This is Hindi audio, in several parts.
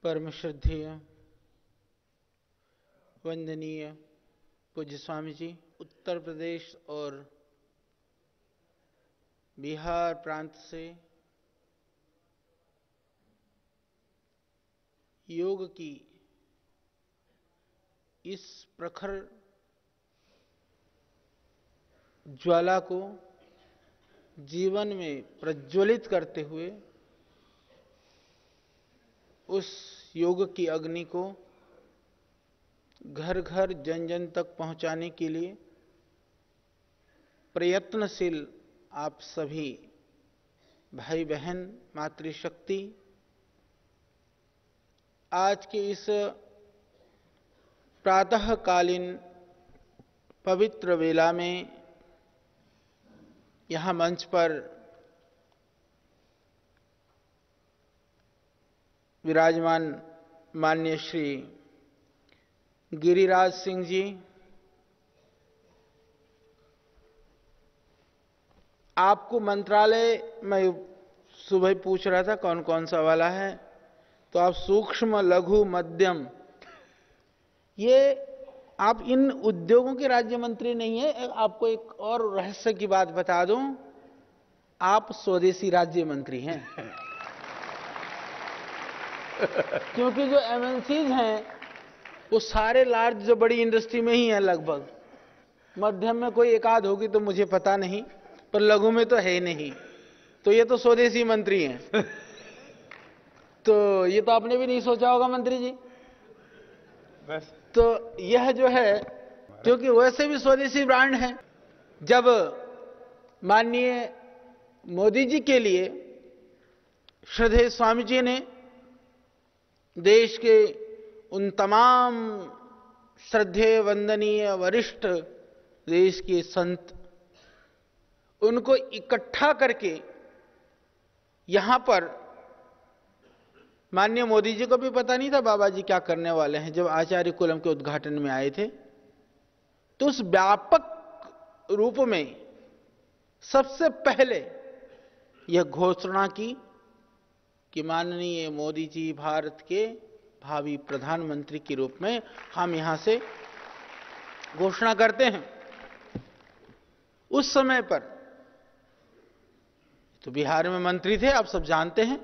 परम श्रद्धेय वंदनीय पूज्य स्वामी जी, उत्तर प्रदेश और बिहार प्रांत से योग की इस प्रखर ज्वाला को जीवन में प्रज्वलित करते हुए उस योग की अग्नि को घर घर जन जन तक पहुंचाने के लिए प्रयत्नशील आप सभी भाई बहन मातृशक्ति आज के इस प्रातःकालीन पवित्र वेला में यहाँ मंच पर विराजमान माननीय श्री गिरिराज सिंह जी, आपको मंत्रालय में सुबह पूछ रहा था कौन कौन सा वाला है, तो आप सूक्ष्म लघु मध्यम, ये आप इन उद्योगों के राज्य मंत्री नहीं है। आपको एक और रहस्य की बात बता दूं, आप स्वदेशी राज्य मंत्री हैं। क्योंकि जो एमएनसीज हैं वो सारे लार्ज जो बड़ी इंडस्ट्री में ही हैं लगभग, मध्यम में कोई एक आध होगी तो मुझे पता नहीं, पर लघु में तो है नहीं, तो ये तो स्वदेशी मंत्री हैं। तो ये तो आपने भी नहीं सोचा होगा मंत्री जी बस। तो यह जो है, क्योंकि वैसे भी स्वदेशी ब्रांड है। जब माननीय मोदी जी के लिए श्रद्धेय स्वामी जी ने देश के उन तमाम श्रद्धेय वंदनीय वरिष्ठ देश के संत, उनको इकट्ठा करके यहां पर, माननीय मोदी जी को भी पता नहीं था बाबा जी क्या करने वाले हैं। जब आचार्य कुलम के उद्घाटन में आए थे तो उस व्यापक रूप में सबसे पहले यह घोषणा की कि माननीय मोदी जी भारत के भावी प्रधानमंत्री के रूप में हम यहां से घोषणा करते हैं। उस समय पर तो बिहार में मंत्री थे, आप सब जानते हैं।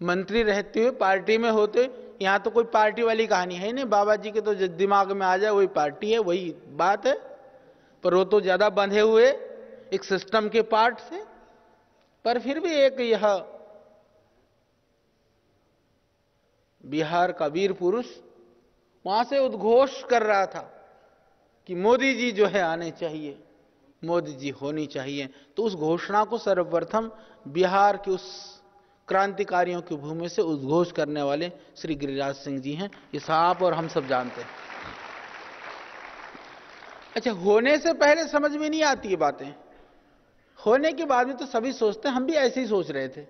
मंत्री रहते हुए पार्टी में होते, यहां तो कोई पार्टी वाली कहानी है नहीं। बाबा जी के तो जो दिमाग में आ जाए वही पार्टी है, वही बात है। पर वो तो ज्यादा बंधे हुए एक सिस्टम के पार्ट से, पर फिर भी एक यह बिहार का वीर पुरुष वहां से उद्घोष कर रहा था कि मोदी जी जो है आने चाहिए, मोदी जी होनी चाहिए। तो उस घोषणा को सर्वप्रथम बिहार के उस क्रांतिकारियों की भूमि से उद्घोष करने वाले श्री गिरिराज सिंह जी हैं। ये आप और हम सब जानते हैं। अच्छा, होने से पहले समझ में नहीं आती ये बातें, होने के बाद में तो सभी सोचते हैं। हम भी ऐसे ही सोच रहे थे,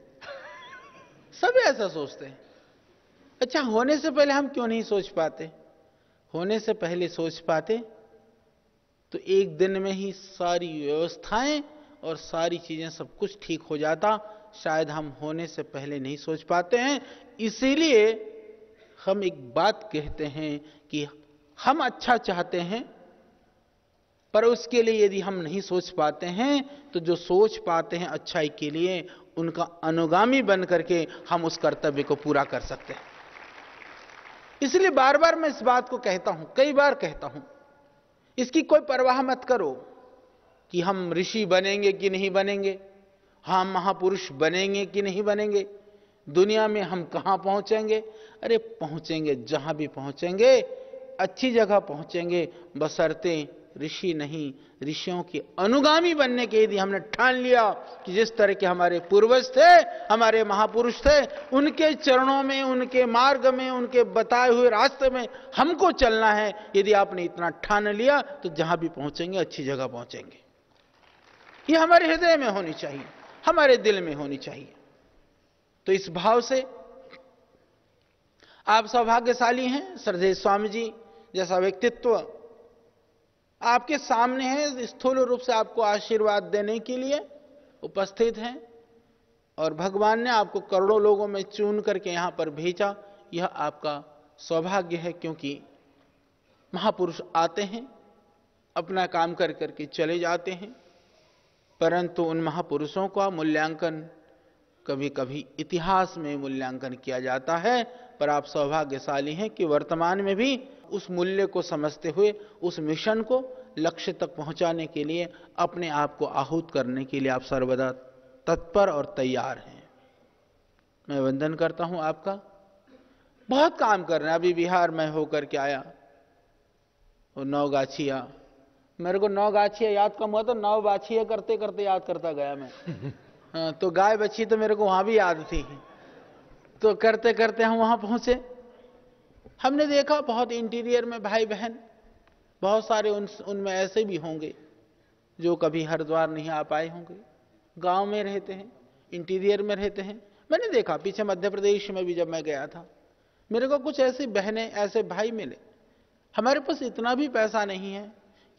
सभी ऐसा सोचते हैं। अच्छा, होने से पहले हम क्यों नहीं सोच पाते? होने से पहले सोच पाते तो एक दिन में ही सारी व्यवस्थाएं और सारी चीजें सब कुछ ठीक हो जाता। शायद हम होने से पहले नहीं सोच पाते हैं। इसीलिए हम एक बात कहते हैं कि हम अच्छा चाहते हैं, पर उसके लिए यदि हम नहीं सोच पाते हैं तो जो सोच पाते हैं अच्छाई के लिए, उनका अनुगामी बन करके हम उस कर्तव्य को पूरा कर सकते हैं। इसलिए बार बार मैं इस बात को कहता हूं, कई बार कहता हूं, इसकी कोई परवाह मत करो कि हम ऋषि बनेंगे कि नहीं बनेंगे, हम महापुरुष बनेंगे कि नहीं बनेंगे, दुनिया में हम कहां पहुंचेंगे। अरे पहुंचेंगे, जहां भी पहुंचेंगे अच्छी जगह पहुंचेंगे, बशर्ते ऋषि नहीं, ऋषियों के अनुगामी बनने के यदि हमने ठान लिया कि जिस तरह के हमारे पूर्वज थे, हमारे महापुरुष थे, उनके चरणों में, उनके मार्ग में, उनके बताए हुए रास्ते में हमको चलना है, यदि आपने इतना ठान लिया तो जहां भी पहुंचेंगे अच्छी जगह पहुंचेंगे। ये हमारे हृदय में होनी चाहिए, हमारे दिल में होनी चाहिए। तो इस भाव से आप सौभाग्यशाली हैं। श्रद्धेय स्वामी जी जैसा व्यक्तित्व आपके सामने है, स्थूल रूप से आपको आशीर्वाद देने के लिए उपस्थित हैं। और भगवान ने आपको करोड़ों लोगों में चुन करके यहां पर भेजा, यह आपका सौभाग्य है, क्योंकि महापुरुष आते हैं, अपना काम कर करके चले जाते हैं, परंतु उन महापुरुषों का मूल्यांकन कभी कभी इतिहास में मूल्यांकन किया जाता है। पर आप सौभाग्यशाली हैं कि वर्तमान में भी उस मूल्य को समझते हुए उस मिशन को लक्ष्य तक पहुंचाने के लिए अपने आप को आहूत करने के लिए आप सर्वदा तत्पर और तैयार हैं। मैं वंदन करता हूं आपका। बहुत काम कर रहे हैं। अभी बिहार में होकर के आया, वो 9 गाछिया, मेरे को 9 गाछिया याद कम हुआ तो 9 बाछिया करते करते याद करता गया मैं। तो गाय बच्ची तो मेरे को वहां भी याद थी, तो करते करते हम वहां पहुंचे। हमने देखा बहुत इंटीरियर में भाई बहन, बहुत सारे उनमें ऐसे भी होंगे जो कभी हरिद्वार नहीं आ पाए होंगे, गांव में रहते हैं, इंटीरियर में रहते हैं। मैंने देखा पीछे मध्य प्रदेश में भी जब मैं गया था, मेरे को कुछ ऐसी बहनें ऐसे भाई मिले। हमारे पास इतना भी पैसा नहीं है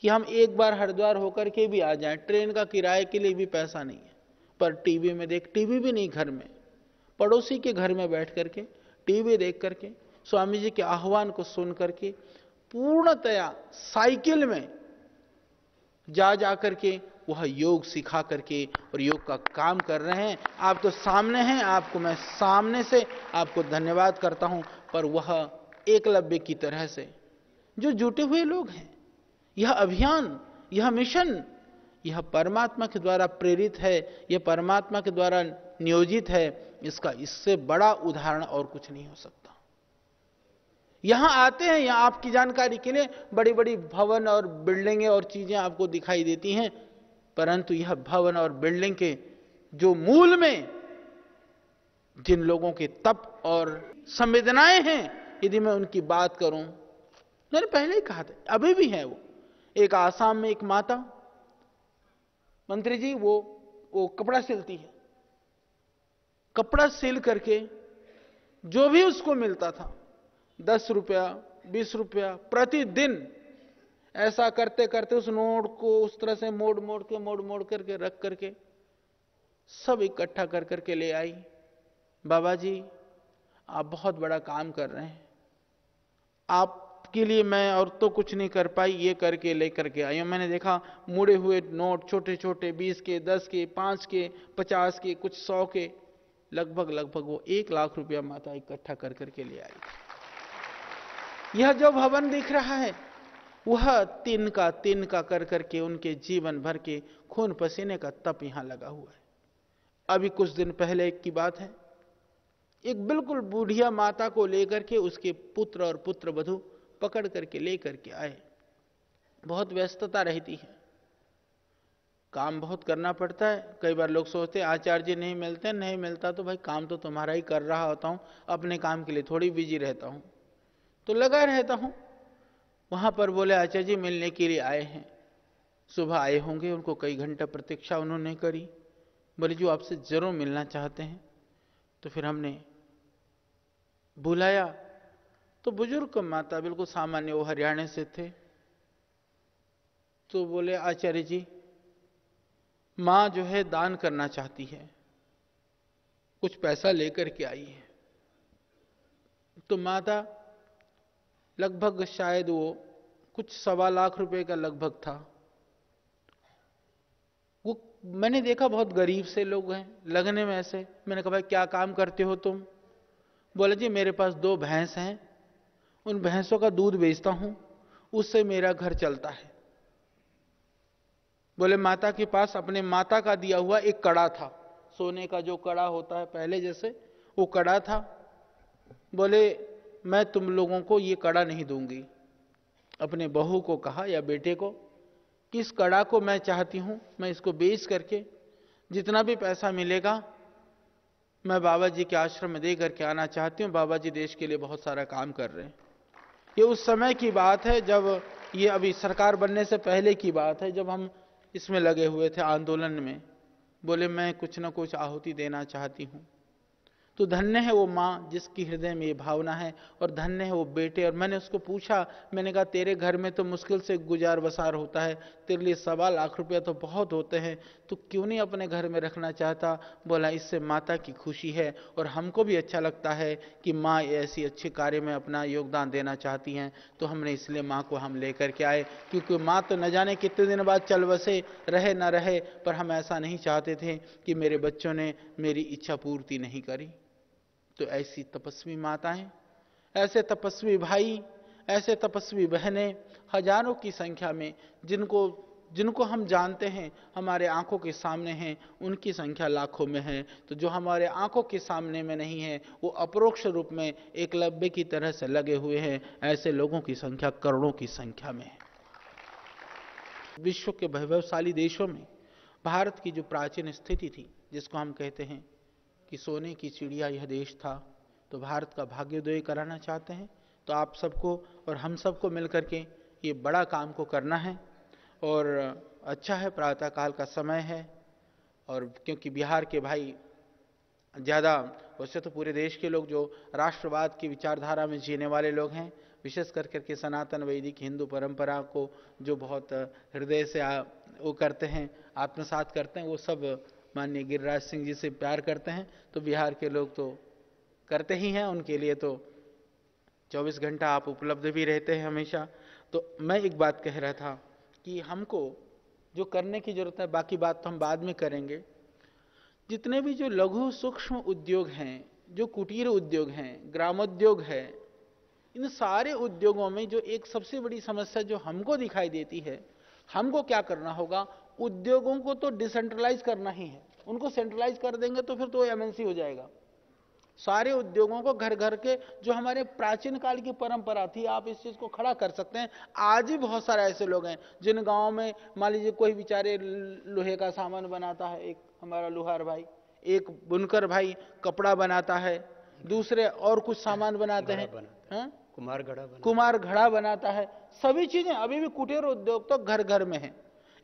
कि हम एक बार हरिद्वार होकर के भी आ जाएं, ट्रेन का किराए के लिए भी पैसा नहीं है, पर टीवी में देख, टीवी भी नहीं घर में, पड़ोसी के घर में बैठ करके टीवी देख करके स्वामी जी के आह्वान को सुन करके पूर्णतया साइकिल में जा जा करके वह योग सिखा करके और योग का काम कर रहे हैं। आप तो सामने हैं, आपको मैं सामने से आपको धन्यवाद करता हूं, पर वह एकलव्य की तरह से जो जुटे हुए लोग हैं, यह अभियान, यह मिशन, यह परमात्मा के द्वारा प्रेरित है, यह परमात्मा के द्वारा नियोजित है। इसका इससे बड़ा उदाहरण और कुछ नहीं हो सकता। यहां आते हैं, यहां आपकी जानकारी के लिए बड़ी बड़ी भवन और बिल्डिंगें और चीजें आपको दिखाई देती हैं, परंतु यह भवन और बिल्डिंग के जो मूल में जिन लोगों के तप और संवेदनाएं हैं, यदि मैं उनकी बात करूं, मैंने पहले ही कहा था, अभी भी है। वो एक आसाम में एक माता मंत्री जी, वो कपड़ा सिलती है, कपड़ा सिल करके जो भी उसको मिलता था 10 रुपया 20 रुपया प्रतिदिन, ऐसा करते करते उस नोट को उस तरह से मोड़ करके रख करके सब इकट्ठा कर करके ले आई। बाबा जी आप बहुत बड़ा काम कर रहे हैं, आपके लिए मैं और तो कुछ नहीं कर पाई, ये करके ले करके आई हूं। मैंने देखा मुड़े हुए नोट छोटे छोटे 20 के 10 के 5 के 50 के कुछ 100 के, लगभग वो 1 लाख रुपया माता इकट्ठा कर करके ले आई। यह जो भवन दिख रहा है वह तिनका कर करके उनके जीवन भर के खून पसीने का तप यहां लगा हुआ है। अभी कुछ दिन पहले की बात है, एक बिल्कुल बूढ़िया माता को लेकर के उसके पुत्र और पुत्र वधू पकड़ करके लेकर के आए। बहुत व्यस्तता रहती है, काम बहुत करना पड़ता है। कई बार लोग सोचते हैं आचार्य जी नहीं मिलते, नहीं मिलता तो भाई काम तो तुम्हारा ही कर रहा होता हूं, अपने काम के लिए थोड़ी बिजी रहता हूं, तो लगा रहता हूं। वहां पर बोले आचार्य जी मिलने के लिए आए हैं, सुबह आए होंगे, उनको कई घंटा प्रतीक्षा उन्होंने करी। बोले जो आपसे जरूर मिलना चाहते हैं। तो फिर हमने बुलाया, तो बुजुर्ग माता बिल्कुल सामान्य, वो हरियाणा से थे। तो बोले आचार्य जी मां जो है दान करना चाहती है, कुछ पैसा लेकर के आई है। तो माता लगभग शायद वो कुछ 1.25 लाख रुपए का लगभग था। वो मैंने देखा बहुत गरीब से लोग हैं लगने में ऐसे। मैंने कहा भाई क्या काम करते हो तुम? बोले जी मेरे पास 2 भैंस हैं, उन भैंसों का दूध बेचता हूं, उससे मेरा घर चलता है। बोले माता के पास अपने माता का दिया हुआ एक कड़ा था, सोने का जो कड़ा होता है पहले जैसे, वो कड़ा था। बोले मैं तुम लोगों को ये कड़ा नहीं दूंगी। अपने बहू को कहा या बेटे को कि इस कड़ा को मैं चाहती हूं, मैं इसको बेच करके जितना भी पैसा मिलेगा मैं बाबा जी के आश्रम में दे करके आना चाहती हूं। बाबा जी देश के लिए बहुत सारा काम कर रहे हैं। ये उस समय की बात है जब, ये अभी सरकार बनने से पहले की बात है, जब हम इसमें लगे हुए थे आंदोलन में। बोले मैं कुछ ना कुछ आहुति देना चाहती हूं। तो धन्य है वो माँ जिसकी हृदय में ये भावना है, और धन्य है वो बेटे। और मैंने उसको पूछा, मैंने कहा तेरे घर में तो मुश्किल से गुजार बसार होता है, तेरे लिए 1.25 लाख रुपया तो बहुत होते हैं, तो क्यों नहीं अपने घर में रखना चाहता? बोला इससे माता की खुशी है और हमको भी अच्छा लगता है कि माँ ऐसी अच्छे कार्य में अपना योगदान देना चाहती हैं, तो हमने इसलिए माँ को हम लेकर के आए। क्योंकि माँ तो न जाने कितने दिन बाद चल बसे, रहे न रहे, पर हम ऐसा नहीं चाहते थे कि मेरे बच्चों ने मेरी इच्छा पूर्ति नहीं करी। तो ऐसी तपस्वी माताएं, ऐसे तपस्वी भाई, ऐसे तपस्वी बहनें हजारों की संख्या में, जिनको हम जानते हैं, हमारे आंखों के सामने हैं, उनकी संख्या लाखों में है। तो जो हमारे आंखों के सामने में नहीं है, वो अपरोक्ष रूप में एकलव्य की तरह से लगे हुए हैं। ऐसे लोगों की संख्या करोड़ों की संख्या में है। विश्व के वैभवशाली देशों में भारत की जो प्राचीन स्थिति थी, जिसको हम कहते हैं कि सोने की चिड़िया यह देश था, तो भारत का भाग्योदय कराना चाहते हैं, तो आप सबको और हम सबको मिलकर के ये बड़ा काम को करना है। और अच्छा है, प्रातःकाल का समय है, और क्योंकि बिहार के भाई ज़्यादा, वैसे तो पूरे देश के लोग जो राष्ट्रवाद की विचारधारा में जीने वाले लोग हैं, विशेष करके सनातन वैदिक हिंदू परंपरा को जो बहुत हृदय से वो करते हैं, आत्मसात करते हैं, वो सब माननीय गिरिराज सिंह जी से प्यार करते हैं। तो बिहार के लोग तो करते ही हैं, उनके लिए तो 24 घंटा आप उपलब्ध भी रहते हैं हमेशा। तो मैं एक बात कह रहा था कि हमको जो करने की जरूरत है, बाकी बात तो हम बाद में करेंगे। जितने भी जो लघु सूक्ष्म उद्योग हैं, जो कुटीर उद्योग हैं, ग्रामोद्योग है, इन सारे उद्योगों में जो एक सबसे बड़ी समस्या जो हमको दिखाई देती है, हमको क्या करना होगा? उद्योगों को तो डिसेंट्रलाइज करना ही है। उनको सेंट्रलाइज कर देंगे तो फिर तो एमएनसी हो जाएगा। सारे उद्योगों को घर घर के, जो हमारे प्राचीन काल की परंपरा थी, आप इस चीज को खड़ा कर सकते हैं। आज भी बहुत सारे ऐसे लोग हैं जिन गांव में मान लीजिए कोई बेचारे लोहे का सामान बनाता है, एक हमारा लोहार भाई, एक बुनकर भाई कपड़ा बनाता है, दूसरे और कुछ सामान बनाते हैं, कुमार घड़ा बनाता है। सभी चीजें अभी भी कुटीर उद्योग तो घर घर में है।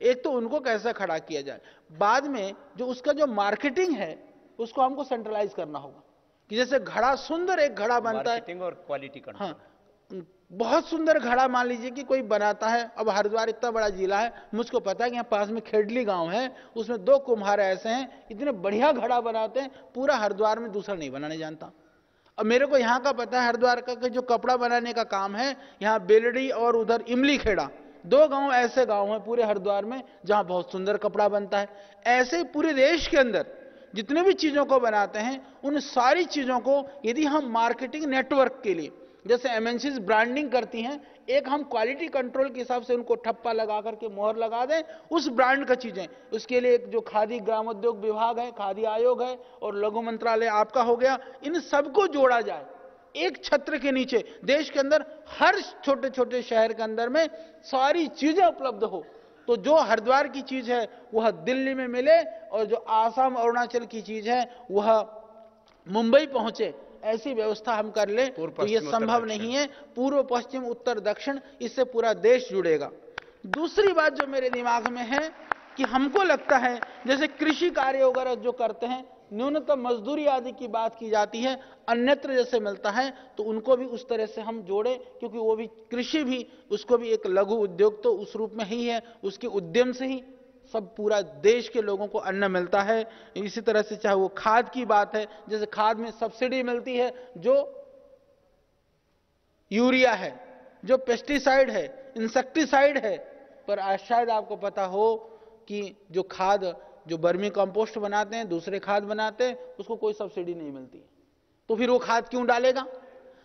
एक तो उनको कैसे खड़ा किया जाए, बाद में जो उसका जो मार्केटिंग है उसको हमको सेंट्रलाइज करना होगा। कि जैसे घड़ा, सुंदर एक घड़ा बनता है और क्वालिटी कंट्रोल, हाँ, बहुत सुंदर घड़ा मान लीजिए कि कोई बनाता है। अब हरिद्वार इतना बड़ा जिला है, मुझको पता है कि यहाँ पास में खेडली गांव है, उसमें 2 कुम्हार ऐसे हैं, इतने बढ़िया घड़ा बनाते हैं, पूरा हरिद्वार में दूसरा नहीं बनाने जानता। अब मेरे को यहाँ का पता है, हरिद्वार का जो कपड़ा बनाने का काम है, यहाँ बेलड़ी और उधर इमली खेड़ा, 2 गांव ऐसे गांव हैं पूरे हरिद्वार में जहां बहुत सुंदर कपड़ा बनता है। ऐसे पूरे देश के अंदर जितने भी चीजों को बनाते हैं, उन सारी चीजों को यदि हम मार्केटिंग नेटवर्क के लिए, जैसे एमएनसीज ब्रांडिंग करती हैं, एक हम क्वालिटी कंट्रोल के हिसाब से उनको ठप्पा लगा करके मोहर लगा दें उस ब्रांड का चीजें, उसके लिए एक जो खादी ग्रामोद्योग विभाग है, खादी आयोग है, और लघु मंत्रालय आपका हो गया, इन सबको जोड़ा जाए एक छत्र के नीचे। देश के अंदर हर छोटे छोटे शहर के अंदर में सारी चीजें उपलब्ध हो, तो जो हरिद्वार की चीज है वह दिल्ली में मिले, और जो आसाम अरुणाचल की चीज है वह मुंबई पहुंचे, ऐसी व्यवस्था हम कर ले तो ये संभव नहीं है। पूर्व पश्चिम उत्तर दक्षिण, इससे पूरा देश जुड़ेगा। दूसरी बात जो मेरे दिमाग में है कि हमको लगता है जैसे कृषि कार्य वगैरह जो करते हैं, न्यूनतम मजदूरी आदि की बात की जाती है, अन्यत्र जैसे मिलता है, तो उनको भी उस तरह से हम जोड़े, क्योंकि वो भी कृषि भी, उसको भी एक लघु उद्योग तो उस रूप में ही है, उसके उद्यम से ही सब पूरा देश के लोगों को अन्न मिलता है। इसी तरह से चाहे वो खाद की बात है, जैसे खाद में सब्सिडी मिलती है, जो यूरिया है, जो पेस्टिसाइड है, इंसेक्टिसाइड है, पर शायद आपको पता हो कि जो खाद, जो वर्मी कंपोस्ट बनाते हैं, दूसरे खाद बनाते हैं, उसको कोई सब्सिडी नहीं मिलती। तो फिर वो खाद क्यों डालेगा?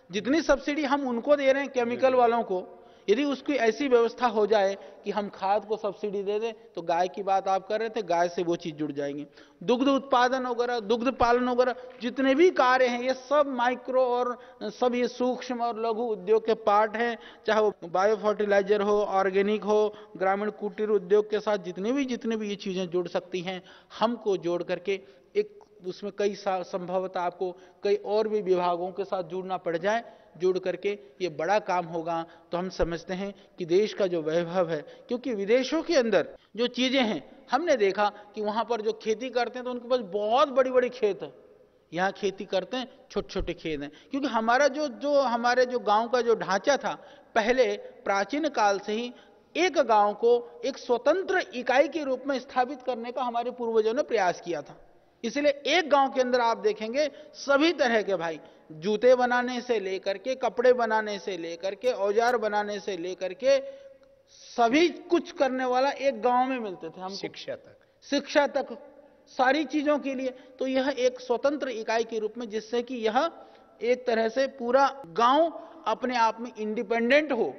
जितनी सब्सिडी हम उनको दे रहे हैं केमिकल वालों को, यदि उसकी ऐसी व्यवस्था हो जाए कि हम खाद को सब्सिडी दे दें, तो गाय की बात आप कर रहे थे, गाय से वो चीज जुड़ जाएगी। दुग्ध उत्पादन वगैरह, दुग्ध पालन वगैरह जितने भी कार्य हैं, ये सब माइक्रो और सब ये सूक्ष्म और लघु उद्योग के पार्ट हैं। चाहे वो बायो फर्टिलाइजर हो, ऑर्गेनिक हो, ग्रामीण कुटीर उद्योग के साथ जितने भी ये चीजें जुड़ सकती हैं, हमको जोड़ करके एक उसमें कई संभवतः आपको कई और भी विभागों के साथ जुड़ना पड़ जाए, जुड़ करके ये बड़ा काम होगा। तो हम समझते हैं कि देश का जो वैभव है, क्योंकि विदेशों के अंदर जो चीजें हैं, हमने देखा कि वहां पर जो खेती करते हैं तो उनके पास बहुत बड़ी बड़ी खेत है, यहाँ खेती करते हैं, छोटे छोटे खेत हैं। क्योंकि हमारा हमारे जो गांव का जो ढांचा था, पहले प्राचीन काल से ही एक गांव को एक स्वतंत्र इकाई के रूप में स्थापित करने का हमारे पूर्वजों ने प्रयास किया था। इसलिए एक गांव के अंदर आप देखेंगे सभी तरह के भाई, जूते बनाने से लेकर के, कपड़े बनाने से लेकर के, औजार बनाने से लेकर के, सभी कुछ करने वाला एक गांव में मिलते थे हमको। शिक्षा तक सारी चीजों के लिए। तो यह एक स्वतंत्र इकाई के रूप में, जिससे कि यह एक तरह से पूरा गांव अपने आप में इंडिपेंडेंट हो,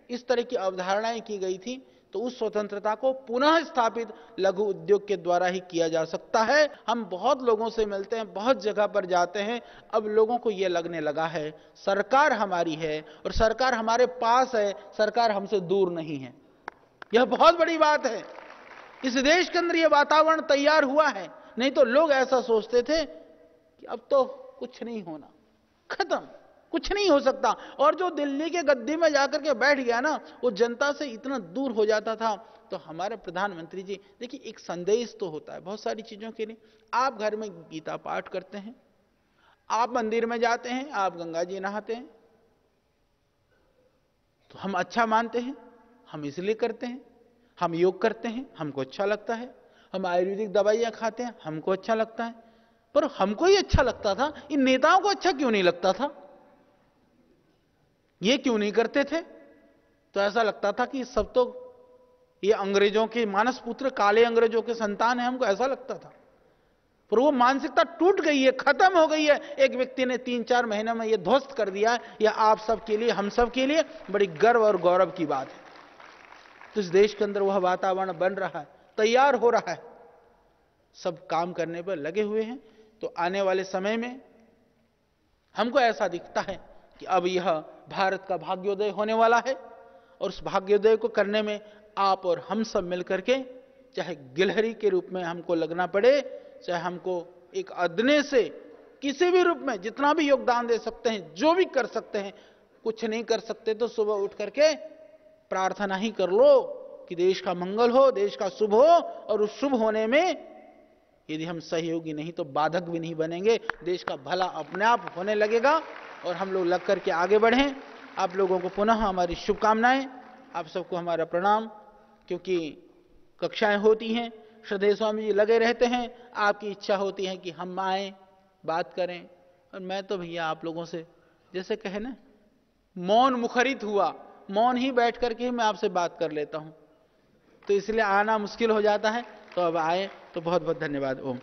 इस तरह की अवधारणाएं की गई थी। तो उस स्वतंत्रता को पुनः स्थापित लघु उद्योग के द्वारा ही किया जा सकता है। हम बहुत लोगों से मिलते हैं, बहुत जगह पर जाते हैं, अब लोगों को यह लगने लगा है सरकार हमारी है और सरकार हमारे पास है, सरकार हमसे दूर नहीं है। यह बहुत बड़ी बात है। इस देश के अंदर यह वातावरण तैयार हुआ है। नहीं तो लोग ऐसा सोचते थे कि अब तो कुछ नहीं होना, खत्म, कुछ नहीं हो सकता। और जो दिल्ली के गद्दी में जाकर के बैठ गया ना, वो जनता से इतना दूर हो जाता था। तो हमारे प्रधानमंत्री जी, देखिए एक संदेश तो होता है बहुत सारी चीजों के लिए। आप घर में गीता पाठ करते हैं, आप मंदिर में जाते हैं, आप गंगा जी नहाते हैं, तो हम अच्छा मानते हैं, हम इसलिए करते हैं। हम योग करते हैं, हमको अच्छा लगता है। हम आयुर्वेदिक दवाइयां खाते हैं, हमको अच्छा लगता है। पर हमको ही अच्छा लगता था, इन नेताओं को अच्छा क्यों नहीं लगता था? ये क्यों नहीं करते थे? तो ऐसा लगता था कि सब तो ये अंग्रेजों के मानस पुत्र, काले अंग्रेजों के संतान है, हमको ऐसा लगता था। पर वो मानसिकता टूट गई है, खत्म हो गई है। एक व्यक्ति ने 3-4 महीने में ये ध्वस्त कर दिया। यह आप सब के लिए, हम सब के लिए बड़ी गर्व और गौरव की बात है। तो इस देश के अंदर वह वातावरण बन रहा है, तैयार हो रहा है, सब काम करने पर लगे हुए हैं। तो आने वाले समय में हमको ऐसा दिखता है कि अब यह भारत का भाग्योदय होने वाला है। और उस भाग्योदय को करने में आप और हम सब मिलकर के, चाहे गिलहरी के रूप में हमको लगना पड़े, चाहे हमको एक अदने से किसी भी रूप में जितना भी योगदान दे सकते हैं, जो भी कर सकते हैं। कुछ नहीं कर सकते तो सुबह उठ करके प्रार्थना ही कर लो कि देश का मंगल हो, देश का शुभ हो। और उस शुभ होने में यदि हम सहयोगी नहीं तो बाधक भी नहीं बनेंगे। देश का भला अपने आप होने लगेगा और हम लोग लग करके आगे बढ़ें। आप लोगों को पुनः हमारी शुभकामनाएं, आप सबको हमारा प्रणाम। क्योंकि कक्षाएं होती हैं, श्रद्धेय स्वामी जी लगे रहते हैं, आपकी इच्छा होती है कि हम आए, बात करें। और मैं तो भैया आप लोगों से जैसे कहे ना, मौन मुखरित हुआ, मौन ही बैठ करके मैं आपसे बात कर लेता हूं। तो इसलिए आना मुश्किल हो जाता है। तो अब आए, तो बहुत बहुत धन्यवाद। ओम।